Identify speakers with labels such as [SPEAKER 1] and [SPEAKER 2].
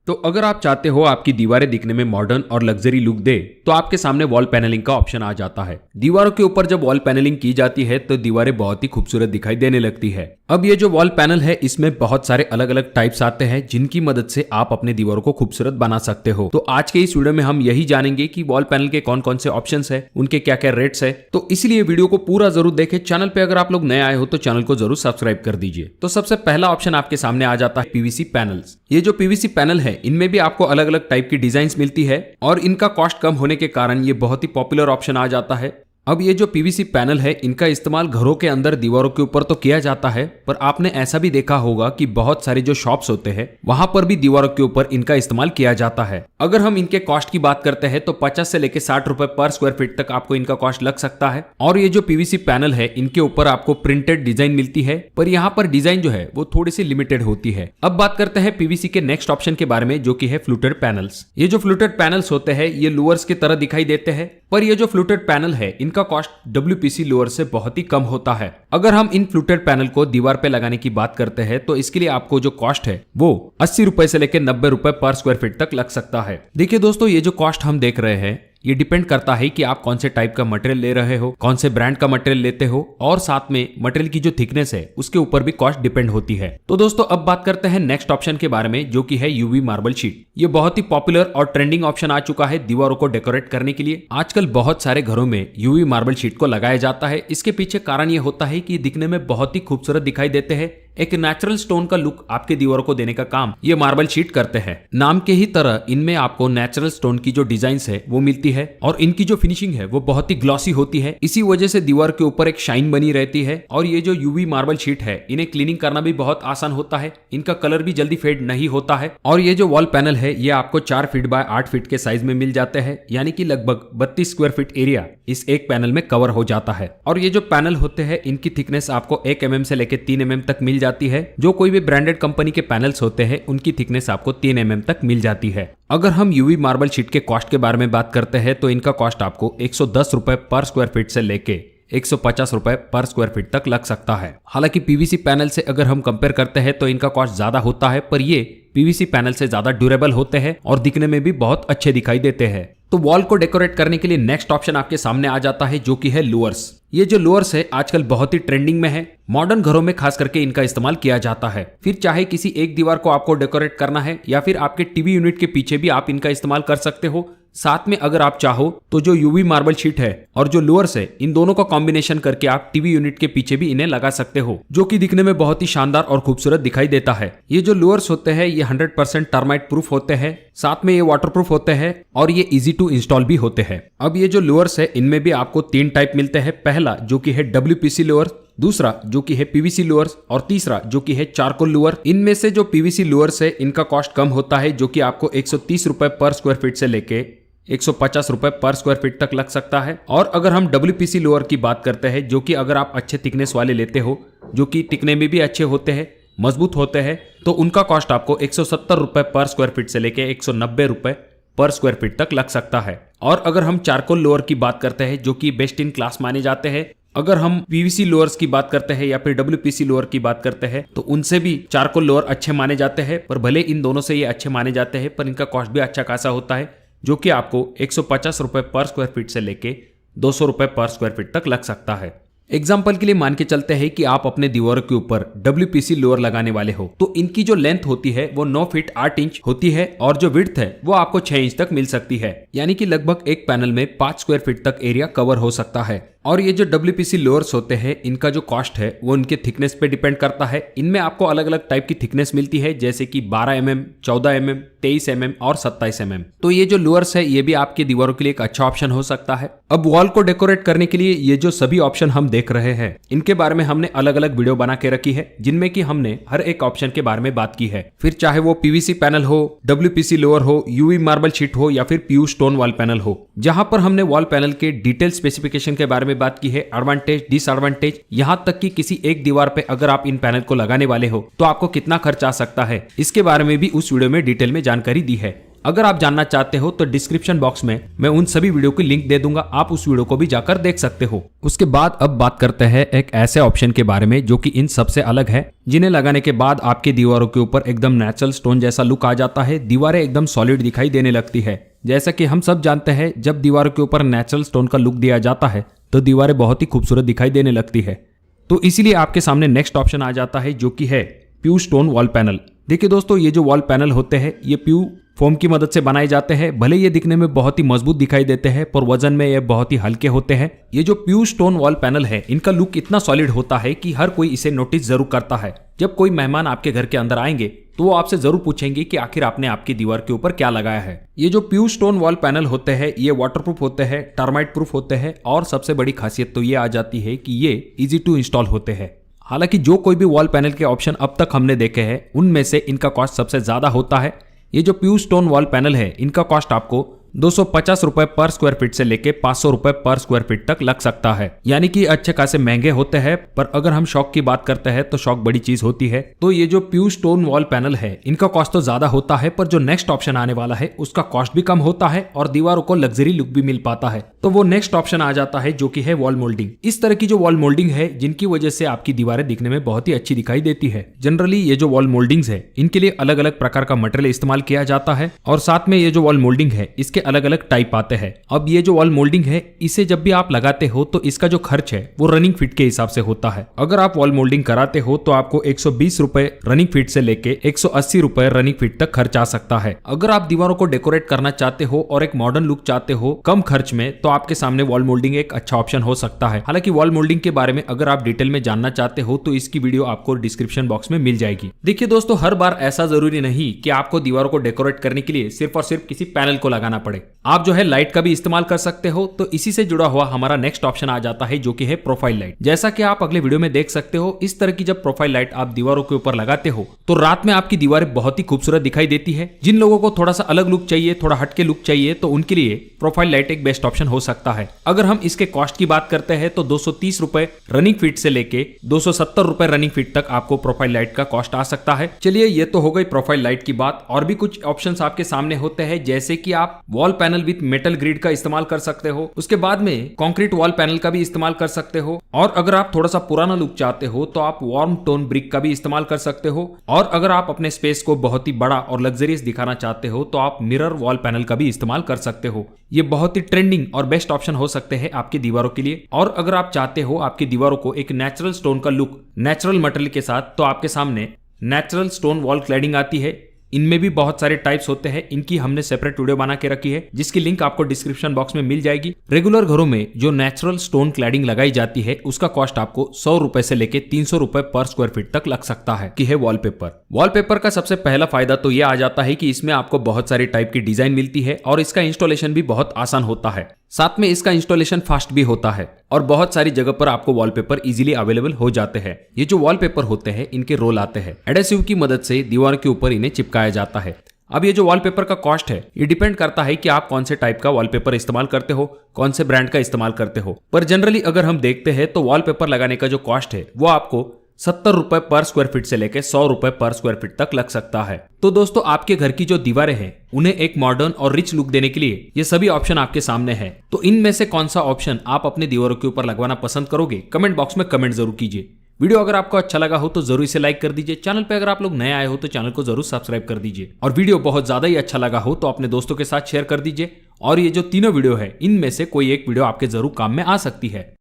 [SPEAKER 1] तो अगर आप चाहते हो आपकी दीवारें दिखने में मॉडर्न और लग्जरी लुक दे तो आपके सामने वॉल पैनलिंग का ऑप्शन आ जाता है। दीवारों के ऊपर जब वॉल पैनलिंग की जाती है तो दीवारें बहुत ही खूबसूरत दिखाई देने लगती है। अब ये जो वॉल पैनल है इसमें बहुत सारे अलग अलग टाइप्स आते हैं जिनकी मदद से आप अपने दीवारों को खूबसूरत बना सकते हो। तो आज के इस वीडियो में हम यही जानेंगे कि वॉल पैनल के कौन कौन से ऑप्शंस है, उनके क्या क्या रेट्स है। तो इसलिए वीडियो को पूरा जरूर देखें। चैनल पे अगर आप लोग नए आए हो तो चैनल को जरूर सब्सक्राइब कर दीजिए। तो सबसे पहला ऑप्शन आपके सामने आ जाता है पीवीसी पैनल्स। ये जो पीवीसी पैनल है इनमें भी आपको अलग अलग टाइप की डिजाइन्स मिलती है और इनका कॉस्ट कम होने के कारण ये बहुत ही पॉपुलर ऑप्शन आ जाता है। अब ये जो पीवीसी पैनल है इनका इस्तेमाल घरों के अंदर दीवारों के ऊपर तो किया जाता है, पर आपने ऐसा भी देखा होगा कि बहुत सारे जो शॉप्स होते हैं वहां पर भी दीवारों के ऊपर इनका इस्तेमाल किया जाता है। अगर हम इनके कॉस्ट की बात करते हैं तो 50 से लेकर 60 रुपए पर स्क्वायर फीट तक आपको इनका कॉस्ट लग सकता है। और ये जो पीवीसी पैनल है इनके ऊपर आपको प्रिंटेड डिजाइन मिलती है, पर यहाँ पर डिजाइन जो है वो थोड़ी सी लिमिटेड होती है। अब बात करते हैं पीवीसी के नेक्स्ट ऑप्शन के बारे में, जो की है फ्लूटेड पैनल्स। ये जो फ्लूटेड पैनल्स होते हैं ये लूअर्स की तरह दिखाई देते हैं, पर ये जो फ्लूटेड पैनल है इनका कॉस्ट WPC लोअर से बहुत ही कम होता है। अगर हम इन फ्लूटेड पैनल को दीवार पे लगाने की बात करते हैं तो इसके लिए आपको जो कॉस्ट है वो 80 रुपए से लेकर 90 रुपए पर स्क्वायर फीट तक लग सकता है। देखिए दोस्तों, ये जो कॉस्ट हम देख रहे हैं ये डिपेंड करता है कि आप कौन से टाइप का मटेरियल ले रहे हो, कौन से ब्रांड का मटेरियल लेते हो, और साथ में मटेरियल की जो थिकनेस है उसके ऊपर भी कॉस्ट डिपेंड होती है। तो दोस्तों अब बात करते हैं नेक्स्ट ऑप्शन के बारे में, जो कि है यूवी मार्बल शीट। ये बहुत ही पॉपुलर और ट्रेंडिंग ऑप्शन आ चुका है दीवारों को डेकोरेट करने के लिए। आजकल बहुत सारे घरों में यूवी मार्बल शीट को लगाया जाता है। इसके पीछे कारण ये होता है कि दिखने में बहुत ही खूबसूरत दिखाई देते हैं। एक नेचुरल स्टोन का लुक आपके दीवारों को देने का काम ये मार्बल शीट करते हैं। नाम के ही तरह इनमें आपको नेचुरल स्टोन की जो डिजाइन्स है वो मिलती है और इनकी जो फिनिशिंग है वो बहुत ही ग्लॉसी होती है। इसी वजह से दीवार के ऊपर एक शाइन बनी रहती है। और ये जो यूवी मार्बल शीट है इन्हें क्लीनिंग करना भी बहुत आसान होता है। इनका कलर भी जल्दी फेड नहीं होता है। और ये जो वॉल पैनल है ये आपको 4 फीट बाय 8 फीट के साइज में मिल जाते हैं, यानी कि लगभग 32 स्क्वायर फीट एरिया इस एक पैनल में कवर हो जाता है। और ये जो पैनल होते हैं इनकी थिकनेस आपको 1 mm से लेकर 3 mm तक मिल जाती है। जो कोई भी ब्रांडेड कंपनी के पैनल्स होते हैं उनकी थिकनेस आपको 3 mm तक मिल जाती है। अगर हम यूवी मार्बल शीट के कॉस्ट के बारे में बात करते हैं तो इनका कॉस्ट आपको 110 रुपए पर स्क्वायर फीट से लेके 150 रुपए पर स्क्वायर फीट तक लग सकता है। हालांकि पीवीसी पैनल से अगर हम कंपेयर करते हैं तो इनका कॉस्ट ज्यादा होता है, पर ये पीवीसी पैनल से ज्यादा ड्यूरेबल होते हैं और दिखने में भी बहुत अच्छे दिखाई देते हैं। तो वॉल को डेकोरेट करने के लिए नेक्स्ट ऑप्शन आपके सामने आ जाता है, जो कि है लूअर्स। ये जो लूअर्स है आजकल बहुत ही ट्रेंडिंग में है। मॉडर्न घरों में खास करके इनका इस्तेमाल किया जाता है। फिर चाहे किसी एक दीवार को आपको डेकोरेट करना है या फिर आपके टीवी यूनिट के पीछे भी आप इनका इस्तेमाल कर सकते हो। साथ में अगर आप चाहो तो जो यूवी मार्बल शीट है और जो लूअर्स है इन दोनों का कॉम्बिनेशन करके आप टीवी यूनिट के पीछे भी इन्हें लगा सकते हो, जो कि दिखने में बहुत ही शानदार और खूबसूरत दिखाई देता है। ये जो लूअर्स होते हैं ये 100% टर्माइट प्रूफ होते हैं, साथ में ये वाटरप्रूफ होते हैं और ये इजी टू इंस्टॉल भी होते हैं। अब ये जो लूअर्स है इनमें भी आपको 3 टाइप मिलते हैं। पहला जो कि है WPC लूअर, दूसरा जो कि है पीवीसी लूअर्स और तीसरा जो कि है चारकोल लूअर। इनमें से जो पीवीसी लूअर्स है इनका कॉस्ट कम होता है, जो कि आपको 130 रुपए पर स्क्वायर फीट से लेके 150 रुपए पर स्क्वायर फीट तक लग सकता है। और अगर हम WPC लोअर की बात करते हैं, जो कि अगर आप अच्छे थिकनेस वाले लेते हो, जो कि टिकने में भी अच्छे होते हैं, मजबूत होते हैं, तो उनका कॉस्ट आपको 170 रुपए पर स्क्वायर फीट से लेके 190 रुपए पर स्क्वायर फीट तक लग सकता है। और अगर हम चारकोल लोअर की बात करते हैं, जो कि बेस्ट इन क्लास माने जाते हैं, अगर हम पीवीसी लोअर्स की बात करते हैं या फिर WPC लोअर की बात करते हैं तो उनसे भी चारकोल लोअर अच्छे माने जाते हैं। पर भले इन दोनों से ये अच्छे माने जाते हैं पर इनका कॉस्ट भी अच्छा खासा होता है, जो कि आपको 150 रुपए पर स्क्वायर फीट से लेके 200 रुपए पर स्क्वायर फीट तक लग सकता है। एग्जाम्पल के लिए मान के चलते हैं कि आप अपने दीवारों के ऊपर WPC लोअर लगाने वाले हो, तो इनकी जो लेंथ होती है वो 9 फीट 8 इंच होती है और जो विड्थ है वो आपको 6 इंच तक मिल सकती है, यानी कि लगभग एक पैनल में 5 स्क्वायर फीट तक एरिया कवर हो सकता है। और ये जो WPC लोअर्स होते हैं इनका जो कॉस्ट है वो इनके थिकनेस पे डिपेंड करता है। इनमें आपको अलग अलग टाइप की थिकनेस मिलती है, जैसे कि 12 mm, 14 mm, 23 mm और 27 mm। तो ये जो लोअर्स है ये भी आपके दीवारों के लिए एक अच्छा ऑप्शन हो सकता है। अब वॉल को डेकोरेट करने के लिए ये जो सभी ऑप्शन हम देख रहे हैं इनके बारे में हमने अलग अलग वीडियो बना के रखी है, जिनमें कि हमने हर एक ऑप्शन के बारे में बात की है। फिर चाहे वो पीवीसी पैनल हो, WPC लोअर हो, यूवी मार्बल शीट हो या फिर PU स्टोन वॉल पैनल हो, जहां पर हमने वॉल पैनल के डिटेल स्पेसिफिकेशन के बारे में बात की है, एडवांटेज, डिसएडवांटेज, यहां तक कि किसी एक दीवार पे अगर आप इन पैनल को लगाने वाले हो तो आपको कितना खर्च आ सकता है, इसके बारे में भी उस वीडियो में डिटेल में जानकारी दी है। अगर आप जानना चाहते हो तो डिस्क्रिप्शन बॉक्स में मैं उन सभी वीडियो की लिंक दे दूंगा, आप उस वीडियो को भी जाकर देख सकते हो। उसके बाद अब बात करते हैं एक ऐसे ऑप्शन के बारे में जो कि इन सबसे अलग है, जिन्हें लगाने के बाद आपकी दीवारों के ऊपर एकदम नेचुरल स्टोन जैसा लुक आ जाता है। दीवारें एकदम सॉलिड दिखाई देने लगती है। जैसा कि हम सब जानते हैं, जब दीवारों के ऊपर नेचुरल स्टोन का लुक दिया जाता है तो दीवारें बहुत ही खूबसूरत दिखाई देने लगती है। तो इसीलिए आपके सामने नेक्स्ट ऑप्शन आ जाता है जो कि है प्यू स्टोन वॉल पैनल। देखिए दोस्तों, ये जो वॉल पैनल होते हैं ये प्यू फोम की मदद से बनाए जाते हैं। भले ये दिखने में बहुत ही मजबूत दिखाई देते हैं पर वजन में ये बहुत ही हल्के होते हैं। ये जो प्यू स्टोन वॉल पैनल है इनका लुक इतना सॉलिड होता है कि हर कोई इसे नोटिस जरूर करता है। जब कोई मेहमान आपके घर के अंदर आएंगे तो वो आपसे जरूर पूछेंगे कि आखिर आपने आपकी दीवार के ऊपर क्या लगाया है। ये जो प्यू स्टोन वॉल पैनल होते हैं ये वाटरप्रूफ होते हैं, टर्माइट प्रूफ होते हैं और सबसे बड़ी खासियत तो ये आ जाती है कि ये इजी टू इंस्टॉल होते हैं। हालांकि जो कोई भी वॉल पैनल के ऑप्शन अब तक हमने देखे हैं उनमें से इनका कॉस्ट सबसे ज्यादा होता है। ये जो प्यू स्टोन वॉल पैनल है इनका कॉस्ट आपको 250 रुपए पर स्क्वायर फीट से लेके 500 रुपए पर स्क्वायर फीट तक लग सकता है। यानी कि अच्छे खासे महंगे होते हैं, पर अगर हम शौक की बात करते हैं तो शौक बड़ी चीज होती है। तो ये जो प्यू स्टोन वॉल पैनल है इनका कॉस्ट तो ज्यादा होता है, पर जो नेक्स्ट ऑप्शन आने वाला है उसका कॉस्ट भी कम होता है और दीवारों को लग्जरी लुक भी मिल पाता है। तो वो नेक्स्ट ऑप्शन आ जाता है जो कि है वॉल मोल्डिंग। इस तरह की जो वॉल मोल्डिंग है जिनकी वजह से आपकी दीवारें दिखने में बहुत ही अच्छी दिखाई देती है। जनरली ये जो वॉल मोल्डिंग्स है इनके लिए अलग अलग प्रकार का मटेरियल इस्तेमाल किया जाता है और साथ में ये जो वॉल मोल्डिंग है इसके अलग अलग टाइप है। अब ये जो वॉल मोल्डिंग है इसे जब भी आप लगाते हो तो इसका जो खर्च है वो रनिंग फीट के हिसाब से होता है। अगर आप वॉल मोल्डिंग कराते हो तो आपको 120 रुपए रनिंग फीट से लेके 180 रुपए रनिंग फीट तक खर्च आ सकता है। अगर आप दीवारों को डेकोरेट करना चाहते हो और एक मॉडर्न लुक चाहते हो कम खर्च में, तो आपके सामने वॉल मोल्डिंग एक अच्छा ऑप्शन हो सकता है। हालांकि वॉल मोल्डिंग के बारे में अगर आप डिटेल में जानना चाहते हो तो इसकी वीडियो आपको डिस्क्रिप्शन बॉक्स में मिल जाएगी। देखिए दोस्तों, हर बार ऐसा जरूरी नहीं कि आपको दीवारों को डेकोरेट करने के लिए सिर्फ और सिर्फ किसी पैनल को लगाना पड़े। आप जो है लाइट का भी इस्तेमाल कर सकते हो। तो इसी से जुड़ा हुआ हमारा नेक्स्ट ऑप्शन आ जाता है जो कि है प्रोफाइल लाइट। जैसा कि आप अगले वीडियो में देख सकते हो, इस तरह की जब प्रोफाइल लाइट आप दीवारों के ऊपर लगाते हो तो रात में आपकी दीवारें बहुत ही खूबसूरत दिखाई देती है। जिन लोगों को थोड़ा सा अलग लुक चाहिए, थोड़ा हटके लुक चाहिए, तो उनके लिए प्रोफाइल लाइट एक बेस्ट ऑप्शन हो सकता है। अगर हम इसके कॉस्ट की बात करते हैं तो 230 रुपए रनिंग फीट से लेके 270 रुपए रनिंग फीट तक आपको प्रोफाइल लाइट का कॉस्ट आ सकता है। चलिए, ये तो हो गई प्रोफाइल लाइट की बात। और भी कुछ ऑप्शंस आपके सामने होते हैं, जैसे कि आप wall panel with metal grid का इस्तेमाल कर सकते हो। उसके बाद में कंक्रीट वॉल पैनल का भी इस्तेमाल कर सकते हो। और अगर आप थोड़ा सा पुराना लुक चाहते हो तो आप वार्म टोन ब्रिक का भी इस्तेमाल कर सकते हो। और अगर आप अपने स्पेस को बहुत ही बड़ा और लग्जरियस दिखाना चाहते हो तो आप मिरर वॉल पैनल का भी इस्तेमाल कर सकते हो। ये बहुत ही ट्रेंडिंग और बेस्ट ऑप्शन हो सकते हैं आपकी दीवारों के लिए। और अगर आप चाहते हो आपकी दीवारों को एक नेचुरल स्टोन का लुक नेचुरल मटेरियल के साथ, तो आपके सामने नेचुरल स्टोन वॉल क्लैडिंग आती है। इनमें भी बहुत सारे टाइप्स होते हैं। इनकी हमने सेपरेट वीडियो बना के रखी है जिसकी लिंक आपको डिस्क्रिप्शन बॉक्स में मिल जाएगी। रेगुलर घरों में जो नेचुरल स्टोन क्लैडिंग लगाई जाती है उसका कॉस्ट आपको 100 रुपए से लेके 300 रुपए पर स्क्वायर फीट तक लग सकता है। कि है वॉलपेपर। वॉलपेपर का सबसे पहला फायदा तो यह आ जाता है कि इसमें आपको बहुत सारी टाइप की डिजाइन मिलती है और इसका इंस्टॉलेशन भी बहुत आसान होता है। साथ में इसका इंस्टॉलेशन फास्ट भी होता है और बहुत सारी जगह पर आपको वॉलपेपर इजीली अवेलेबल हो जाते हैं। ये जो वॉलपेपर होते हैं इनके रोल आते हैं। एडेसिव की मदद से दीवार के ऊपर इन्हें चिपकाया जाता है। अब ये जो वॉलपेपर का कॉस्ट है ये डिपेंड करता है कि आप कौन से टाइप का वॉलपेपर इस्तेमाल करते हो, कौन से ब्रांड का इस्तेमाल करते हो। पर जनरली अगर हम देखते हैं तो वॉलपेपर लगाने का जो कॉस्ट है वो आपको 70 रुपए पर स्क्वायर फीट से लेकर 100 रुपए पर स्क्वायर फीट तक लग सकता है। तो दोस्तों, आपके घर की जो दीवारें हैं उन्हें एक मॉडर्न और रिच लुक देने के लिए ये सभी ऑप्शन आपके सामने हैं। तो इनमें से कौन सा ऑप्शन आप अपने दीवारों के ऊपर लगवाना पसंद करोगे, कमेंट बॉक्स में कमेंट जरूर कीजिए। वीडियो अगर आपको अच्छा लगा हो तो जरूर इसे लाइक कर दीजिए। चैनल पे अगर आप लोग नए आए हो तो चैनल को जरूर सब्सक्राइब कर दीजिए। और वीडियो बहुत ज्यादा ही अच्छा लगा हो तो अपने दोस्तों के साथ शेयर कर दीजिए। और ये जो तीनों वीडियो है इनमें से कोई एक वीडियो आपके जरूर काम में आ सकती है।